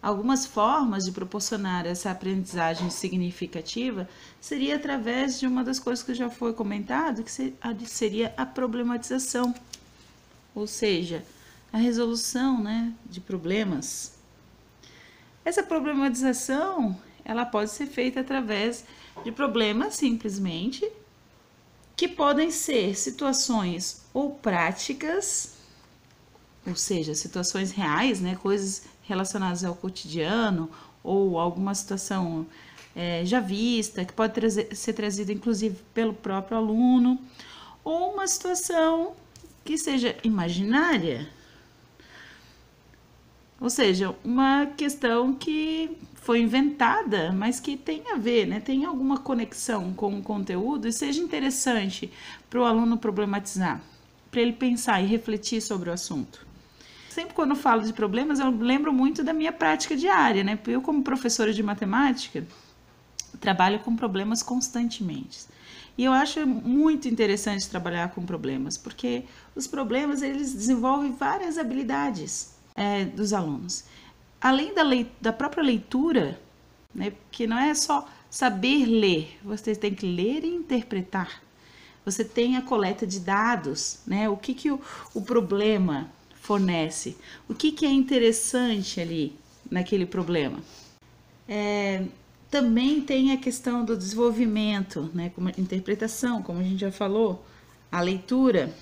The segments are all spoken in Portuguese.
Algumas formas de proporcionar essa aprendizagem significativa seria através de uma das coisas que já foi comentado, que seria a problematização, ou seja, a resolução, né, de problemas. Essa problematização, ela pode ser feita através de problemas simplesmente, que podem ser situações ou práticas, ou seja, situações reais, né, coisas relacionadas ao cotidiano ou alguma situação já vista, que pode ser trazida inclusive pelo próprio aluno, ou uma situação que seja imaginária, ou seja, uma questão que foi inventada, mas que tem a ver, né? Tem alguma conexão com o conteúdo e seja interessante para o aluno problematizar, para ele pensar e refletir sobre o assunto. Sempre quando eu falo de problemas, eu lembro muito da minha prática diária, né? Eu, como professora de matemática, trabalho com problemas constantemente. E eu acho muito interessante trabalhar com problemas, porque os problemas, eles desenvolvem várias habilidades dos alunos. Além da própria leitura, né? Porque não é só saber ler, você tem que ler e interpretar. Você tem a coleta de dados, né? O que o problema fornece, o que é interessante ali naquele problema. Também tem a questão do desenvolvimento, né, como a interpretação, como a gente já falou, a leitura,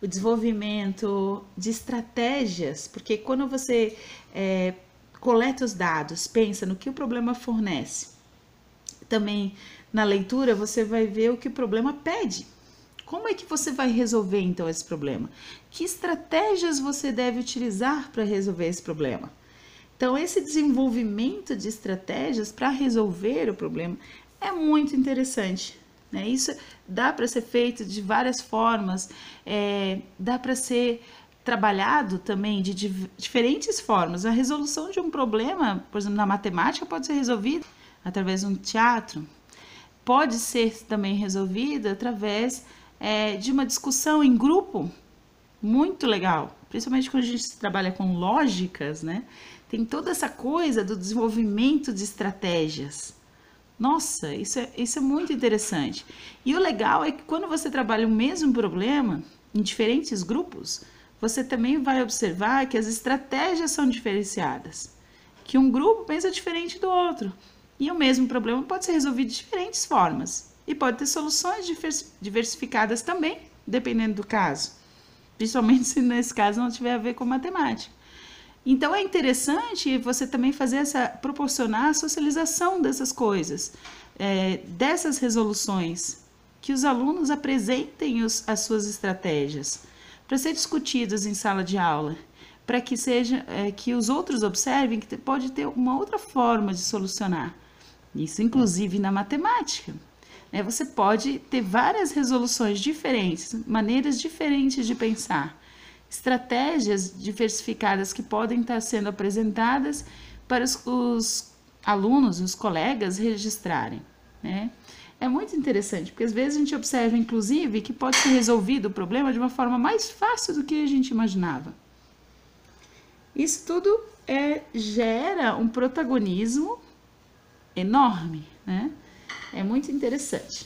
o desenvolvimento de estratégias, porque quando você coleta os dados, pensa no que o problema fornece, também na leitura você vai ver o que o problema pede. Como é que você vai resolver então esse problema? Que estratégias você deve utilizar para resolver esse problema? Então, esse desenvolvimento de estratégias para resolver o problema é muito interessante, né? Isso dá para ser feito de várias formas, dá para ser trabalhado também de diferentes formas. A resolução de um problema, por exemplo, na matemática, pode ser resolvida através de um teatro, pode ser também resolvida através de uma discussão em grupo, muito legal, principalmente quando a gente trabalha com lógicas, né? Tem toda essa coisa do desenvolvimento de estratégias. Nossa, isso é muito interessante. E o legal é que quando você trabalha o mesmo problema em diferentes grupos, você também vai observar que as estratégias são diferenciadas, que um grupo pensa diferente do outro. E o mesmo problema pode ser resolvido de diferentes formas e pode ter soluções diversificadas também, dependendo do caso, principalmente se nesse caso não tiver a ver com matemática. Então é interessante você também proporcionar a socialização dessas coisas, dessas resoluções, que os alunos apresentem as suas estratégias para ser discutidas em sala de aula, para que que os outros observem que pode ter uma outra forma de solucionar. Isso, inclusive, na matemática. Você pode ter várias resoluções diferentes, maneiras diferentes de pensar, estratégias diversificadas que podem estar sendo apresentadas para os alunos, os colegas registrarem, né? É muito interessante, porque às vezes a gente observa, inclusive, que pode ser resolvido o problema de uma forma mais fácil do que a gente imaginava. Isso tudo gera um protagonismo enorme, né? É muito interessante.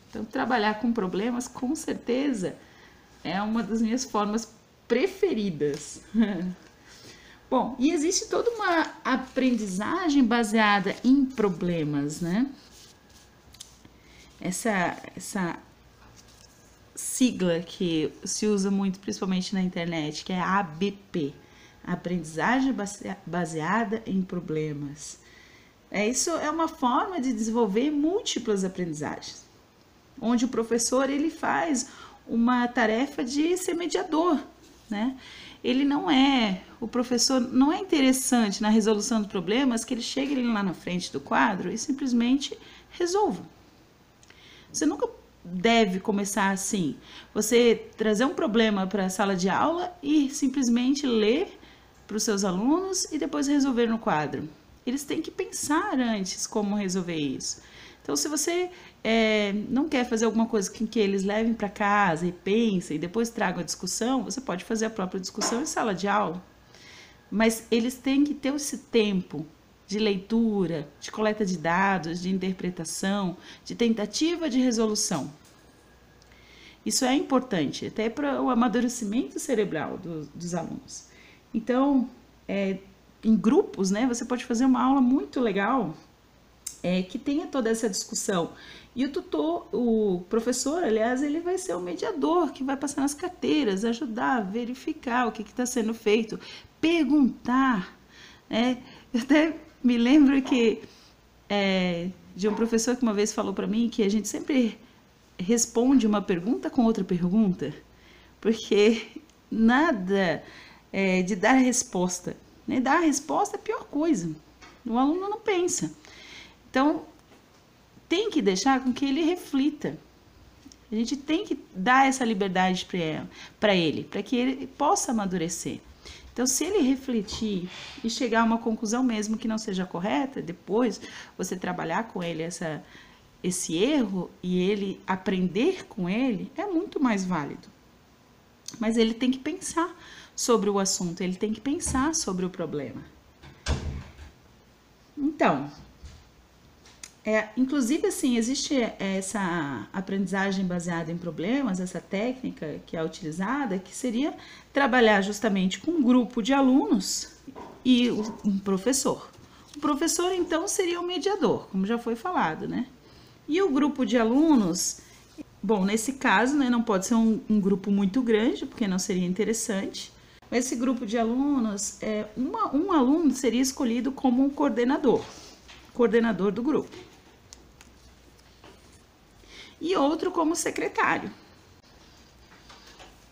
Então, trabalhar com problemas, com certeza, é uma das minhas formas preferidas. Bom, e existe toda uma aprendizagem baseada em problemas, né? Essa sigla que se usa muito, principalmente na internet, que é a ABP, aprendizagem baseada em problemas. Isso é uma forma de desenvolver múltiplas aprendizagens, onde o professor ele faz uma tarefa de ser mediador, né? O professor não é interessante na resolução dos problemas que ele chegue lá na frente do quadro e simplesmente resolva. Você nunca deve começar assim, você trazer um problema para a sala de aula e simplesmente ler para os seus alunos e depois resolver no quadro. Eles têm que pensar antes como resolver isso. Então, se você não quer fazer alguma coisa que eles levem para casa e pensem e depois tragam a discussão, você pode fazer a própria discussão em sala de aula. mas eles têm que ter esse tempo de leitura, de coleta de dados, de interpretação, de tentativa de resolução. Isso é importante, até para o amadurecimento cerebral dos alunos. Então, em grupos, né, você pode fazer uma aula muito legal que tenha toda essa discussão. E o tutor, o professor, aliás, ele vai ser o mediador que vai passar nas carteiras, ajudar, verificar o que está sendo feito, perguntar. Eu até me lembro que de um professor que uma vez falou para mim que a gente sempre responde uma pergunta com outra pergunta, porque nada de dar a resposta. Né? Dar a resposta é a pior coisa. O aluno não pensa. Então, tem que deixar com que ele reflita. A gente tem que dar essa liberdade para ele, para que ele possa amadurecer. Então, se ele refletir e chegar a uma conclusão mesmo que não seja correta, depois você trabalhar com ele esse erro e ele aprender com ele, é muito mais válido. Mas ele tem que pensar sobre o assunto, ele tem que pensar sobre o problema. Então, inclusive assim, existe essa aprendizagem baseada em problemas, essa técnica que é utilizada, que seria trabalhar justamente com um grupo de alunos e um professor. O professor, então, seria o mediador, como já foi falado, né? E o grupo de alunos, bom, nesse caso, né, não pode ser um grupo muito grande, porque não seria interessante. Mas esse grupo de alunos, um aluno seria escolhido como um coordenador do grupo. E outro como secretário.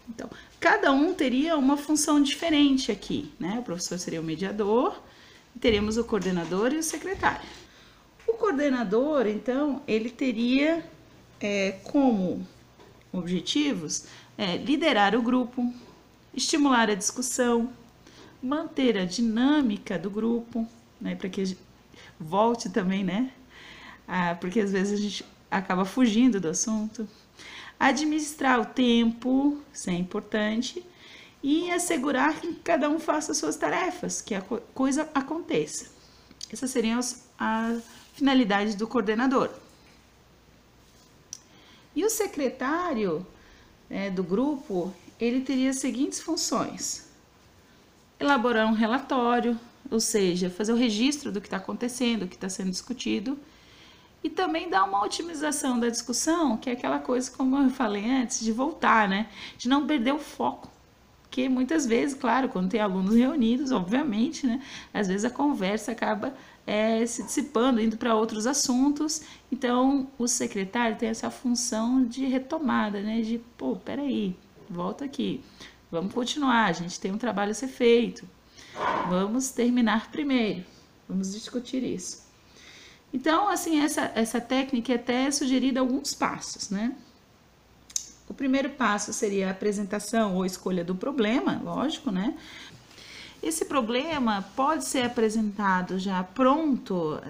Então, cada um teria uma função diferente aqui, né? O professor seria o mediador, teremos o coordenador e o secretário. O coordenador, então, ele teria como objetivos liderar o grupo, estimular a discussão, manter a dinâmica do grupo, né? Para que volte também, né? Porque às vezes a gente acaba fugindo do assunto. Administrar o tempo, isso é importante, e assegurar que cada um faça suas tarefas, que a coisa aconteça. Essas seriam as finalidades do coordenador. E o secretário do grupo, ele teria as seguintes funções: elaborar um relatório, ou seja, fazer o registro do que está acontecendo, do que está sendo discutido, e também dar uma otimização da discussão, que é aquela coisa, como eu falei antes, de voltar, né? De não perder o foco. Porque muitas vezes, claro, quando tem alunos reunidos, obviamente, né? Às vezes a conversa acaba se dissipando, indo para outros assuntos. Então, o secretário tem essa função de retomada, né? De, peraí, volta aqui. Vamos continuar, a gente tem um trabalho a ser feito. Vamos terminar primeiro. Vamos discutir isso. Então, assim, essa técnica é até sugerida alguns passos, né? O primeiro passo seria a apresentação ou escolha do problema, lógico, né? Esse problema pode ser apresentado já pronto,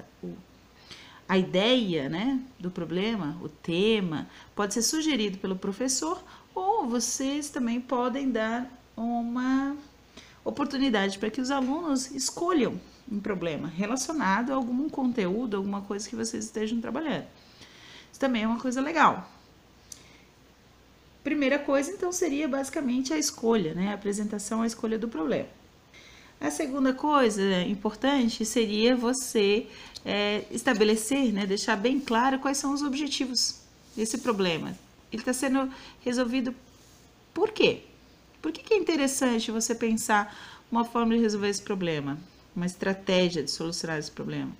a ideia, né, do problema, o tema, pode ser sugerido pelo professor, ou vocês também podem dar uma oportunidade para que os alunos escolham um problema relacionado a algum conteúdo, alguma coisa que vocês estejam trabalhando. Isso também é uma coisa legal. Primeira coisa, então, seria basicamente a escolha, né? A apresentação, a escolha do problema. A segunda coisa importante seria você estabelecer, né? Deixar bem claro quais são os objetivos desse problema. Ele está sendo resolvido por quê? Por que é interessante você pensar uma forma de resolver esse problema? Uma estratégia de solucionar esse problema.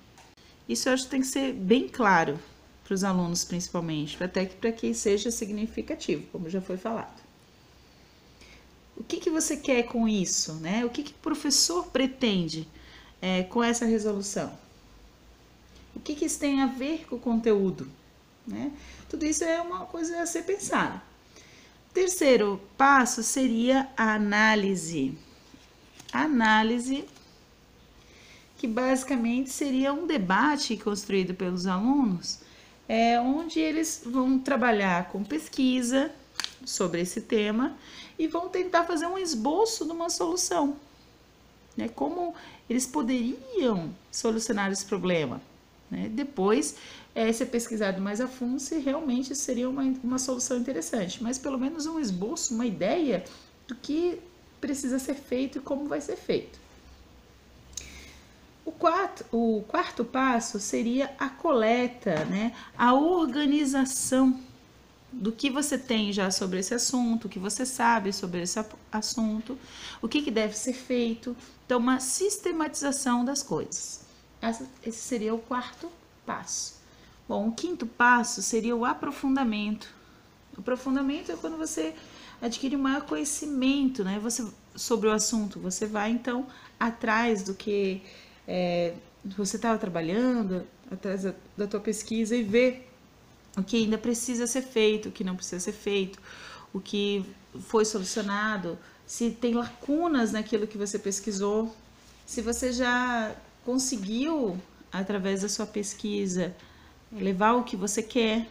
Isso eu acho que tem que ser bem claro para os alunos, principalmente, até para que seja significativo, como já foi falado. O que você quer com isso, né? O que o professor pretende com essa resolução? O que isso tem a ver com o conteúdo, né? Tudo isso é uma coisa a ser pensada. O terceiro passo seria a análise. A análise, que basicamente seria um debate construído pelos alunos, onde eles vão trabalhar com pesquisa sobre esse tema e vão tentar fazer um esboço de uma solução. né? Como eles poderiam solucionar esse problema, né? Depois, ser pesquisado mais a fundo se realmente seria uma solução interessante, mas pelo menos um esboço, uma ideia do que precisa ser feito e como vai ser feito. O quarto passo seria a coleta, né? A organização do que você tem já sobre esse assunto, o que você sabe sobre esse assunto, o que deve ser feito. Então, uma sistematização das coisas. Esse seria o quarto passo. Bom, o quinto passo seria o aprofundamento. O aprofundamento é quando você adquire maior conhecimento, né? Sobre o assunto. Você vai, então, atrás do que você estava trabalhando, atrás da tua pesquisa e vê o que ainda precisa ser feito, o que não precisa ser feito, o que foi solucionado, se tem lacunas naquilo que você pesquisou, se você já conseguiu, através da sua pesquisa, levar o que você quer,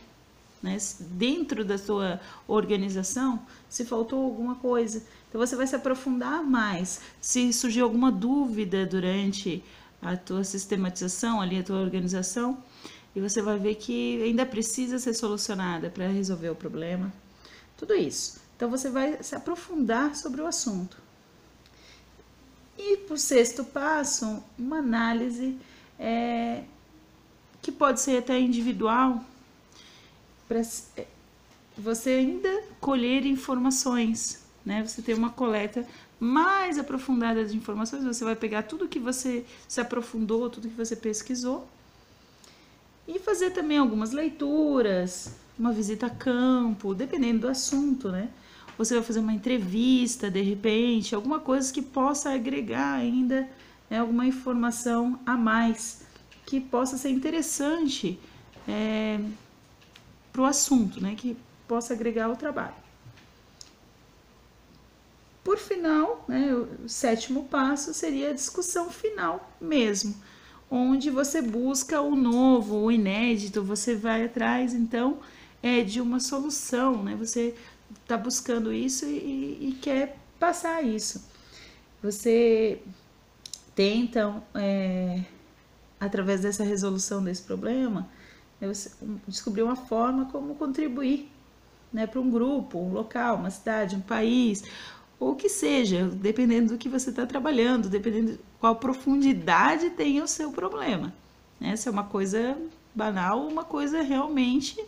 né? Dentro da sua organização, se faltou alguma coisa. Então você vai se aprofundar mais. Se surgiu alguma dúvida durante a tua sistematização, ali a tua organização, e você vai ver que ainda precisa ser solucionada para resolver o problema. Tudo isso. Então você vai se aprofundar sobre o assunto. E por sexto passo, uma análise que pode ser até individual, para você ainda colher informações, né? Você tem uma coleta mais aprofundada de informações, você vai pegar tudo que você se aprofundou, tudo que você pesquisou, e fazer também algumas leituras, uma visita a campo, dependendo do assunto, né? Você vai fazer uma entrevista, de repente, alguma coisa que possa agregar ainda, né, alguma informação a mais, que possa ser interessante para o assunto, né? Que possa agregar ao trabalho. Por final, né, o sétimo passo seria a discussão final mesmo, onde você busca o novo, o inédito, você vai atrás, então, de uma solução, né? Você está buscando isso e quer passar isso. Você tenta, através dessa resolução desse problema, descobrir uma forma como contribuir, né, para um grupo, um local, uma cidade, um país, ou o que seja, dependendo do que você está trabalhando, dependendo de qual profundidade tem o seu problema, né? Se é uma coisa banal, uma coisa realmente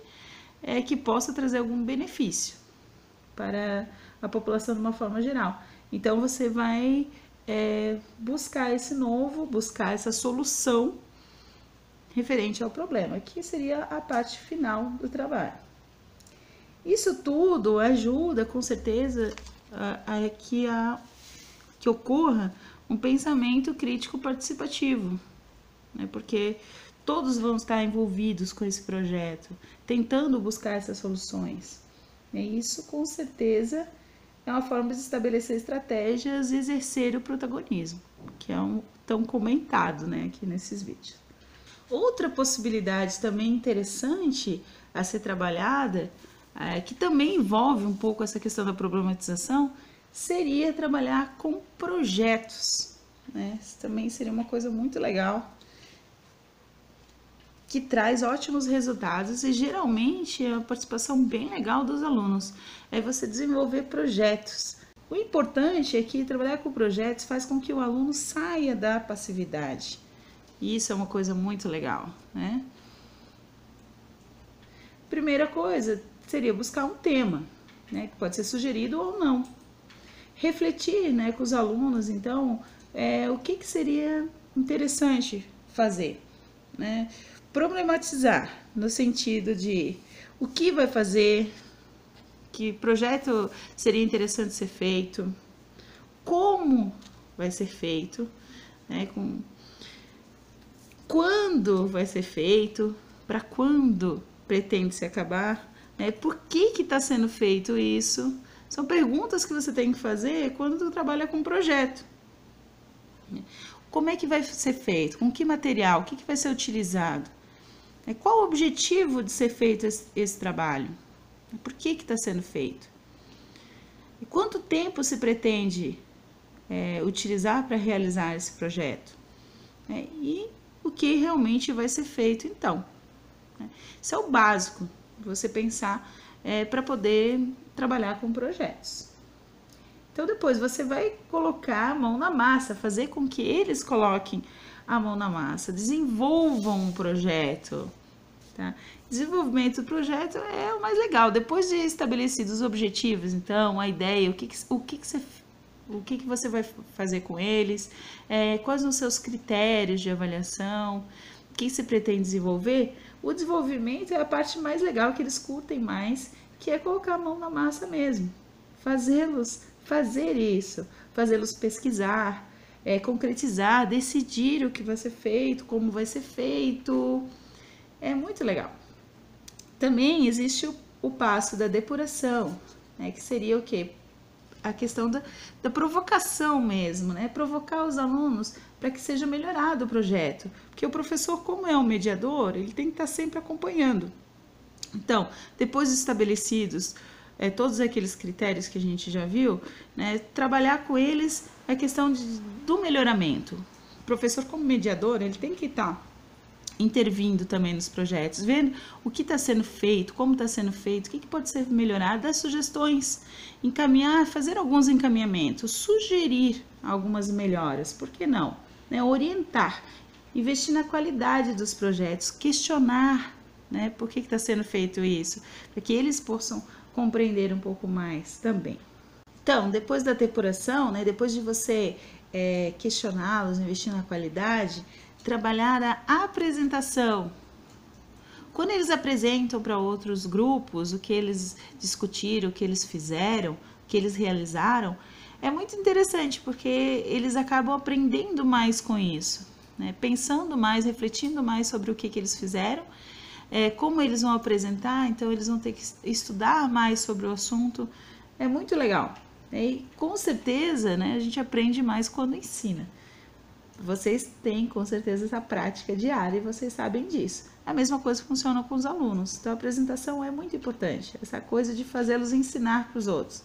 que possa trazer algum benefício para a população de uma forma geral. Então você vai buscar buscar essa solução referente ao problema, que seria a parte final do trabalho. Isso tudo ajuda, com certeza, a que ocorra um pensamento crítico participativo, né? Porque todos vão estar envolvidos com esse projeto, tentando buscar essas soluções. E isso, com certeza, é uma forma de estabelecer estratégias e exercer o protagonismo, que é tão comentado, né, aqui nesses vídeos. Outra possibilidade também interessante a ser trabalhada, que também envolve um pouco essa questão da problematização, seria trabalhar com projetos, né? Isso também seria uma coisa muito legal, que traz ótimos resultados e geralmente é uma participação bem legal dos alunos, é você desenvolver projetos. O importante é que trabalhar com projetos faz com que o aluno saia da passividade. E isso é uma coisa muito legal, né? Primeira coisa seria buscar um tema, né, que pode ser sugerido ou não. Refletir, né, com os alunos, então, o que seria interessante fazer, né? Problematizar, no sentido de o que vai fazer, que projeto seria interessante ser feito, como vai ser feito, né, quando vai ser feito, para quando pretende se acabar, né, por que está sendo feito isso. São perguntas que você tem que fazer quando tu trabalha com um projeto. Como é que vai ser feito? Com que material? O que vai ser utilizado? Qual o objetivo de ser feito esse trabalho? Por que está sendo feito? E quanto tempo se pretende utilizar para realizar esse projeto, né? E o que realmente vai ser feito então, né? Isso é o básico, você pensar para poder trabalhar com projetos. Então depois você vai colocar a mão na massa, fazer com que eles coloquem a mão na massa, desenvolvam um projeto, tá? Desenvolvimento do projeto é o mais legal. Depois de estabelecidos os objetivos, então, a ideia, o que você vai fazer com eles, quais são os seus critérios de avaliação, o que você pretende desenvolver, o desenvolvimento é a parte mais legal, que eles curtem mais, que é colocar a mão na massa mesmo, fazer isso, fazê-los pesquisar, concretizar, decidir o que vai ser feito, como vai ser feito, é muito legal. Também existe o passo da depuração, né, que seria o quê? A questão da provocação mesmo, né? Provocar os alunos para que seja melhorado o projeto. Porque o professor, como é um mediador, ele tem que estar sempre acompanhando. Então, depois de estabelecidos todos aqueles critérios que a gente já viu, né, trabalhar com eles a questão do melhoramento. O professor, como mediador, ele tem que estar intervindo também nos projetos, vendo o que está sendo feito, como está sendo feito, o que pode ser melhorado, dar sugestões, encaminhar, fazer alguns encaminhamentos, sugerir algumas melhoras, por que não? Né? Orientar, investir na qualidade dos projetos, questionar, né, por que está sendo feito isso, para que eles possam compreender um pouco mais também. Então, depois da depuração, né, depois de você questioná-los, investir na qualidade, trabalhar a apresentação. Quando eles apresentam para outros grupos o que eles discutiram, o que eles fizeram, o que eles realizaram, é muito interessante, porque eles acabam aprendendo mais com isso, né? Pensando mais, refletindo mais sobre o que eles fizeram, como eles vão apresentar, então eles vão ter que estudar mais sobre o assunto, é muito legal. E com certeza, né, a gente aprende mais quando ensina. Vocês têm com certeza essa prática diária e vocês sabem disso. A mesma coisa funciona com os alunos. Então a apresentação é muito importante, essa coisa de fazê-los ensinar para os outros,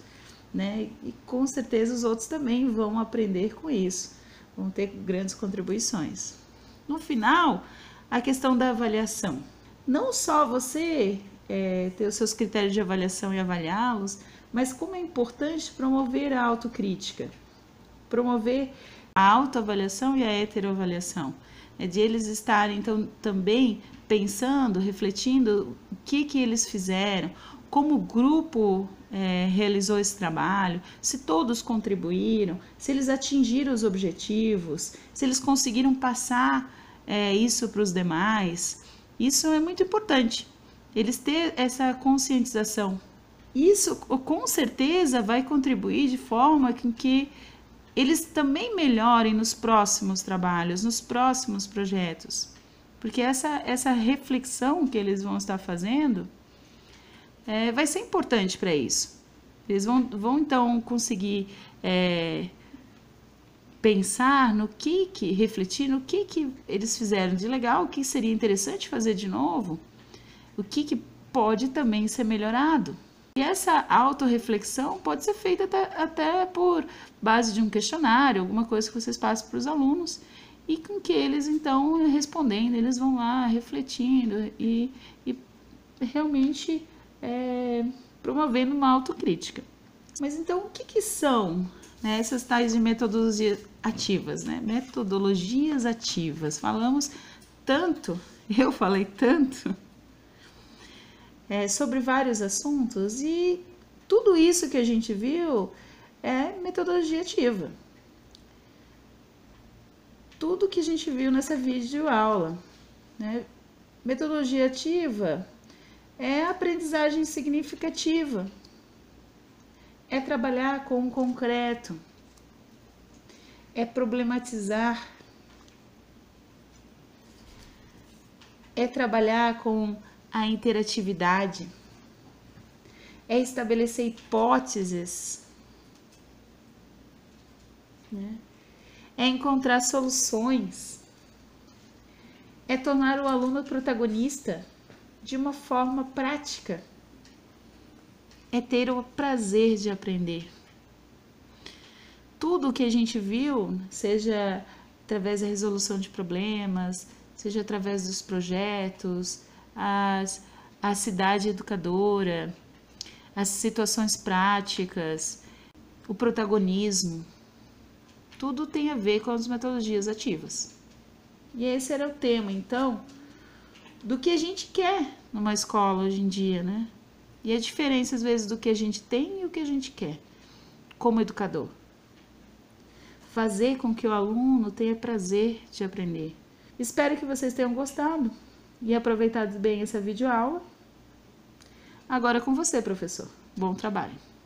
né? E com certeza os outros também vão aprender com isso, vão ter grandes contribuições. No final, a questão da avaliação. Não só você ter os seus critérios de avaliação e avaliá-los, mas como é importante promover a autocrítica, promover a autoavaliação e a heteroavaliação, de eles estarem então também pensando, refletindo o que eles fizeram, como o grupo realizou esse trabalho, se todos contribuíram, se eles atingiram os objetivos, se eles conseguiram passar isso para os demais. Isso é muito importante, eles ter essa conscientização. Isso com certeza vai contribuir de forma que eles também melhorem nos próximos trabalhos, nos próximos projetos. Porque essa reflexão que eles vão estar fazendo vai ser importante para isso. Eles vão então conseguir pensar no refletir no que eles fizeram de legal, o que seria interessante fazer de novo, o que pode também ser melhorado. E essa autorreflexão pode ser feita até por base de um questionário, alguma coisa que vocês passam para os alunos, e com que eles, então, respondendo, eles vão lá refletindo e realmente promovendo uma autocrítica. Mas então, o que são, né, essas tais de metodologias ativas, né? Metodologias ativas. Falamos tanto, eu falei tanto, sobre vários assuntos, e tudo isso que a gente viu é metodologia ativa. Tudo que a gente viu nessa videoaula, né? Metodologia ativa é aprendizagem significativa, é trabalhar com o concreto, é problematizar, é trabalhar com a interatividade, é estabelecer hipóteses, né? É encontrar soluções, é tornar o aluno protagonista de uma forma prática, é ter o prazer de aprender. tudo que a gente viu, seja através da resolução de problemas, seja através dos projetos, a cidade educadora, as situações práticas, o protagonismo, tudo tem a ver com as metodologias ativas. E esse era o tema, então, do que a gente quer numa escola hoje em dia, né? E a diferença, às vezes, do que a gente tem e o que a gente quer como educador. Fazer com que o aluno tenha prazer de aprender. Espero que vocês tenham gostado e aproveitado bem essa videoaula. Agora é com você, professor. Bom trabalho!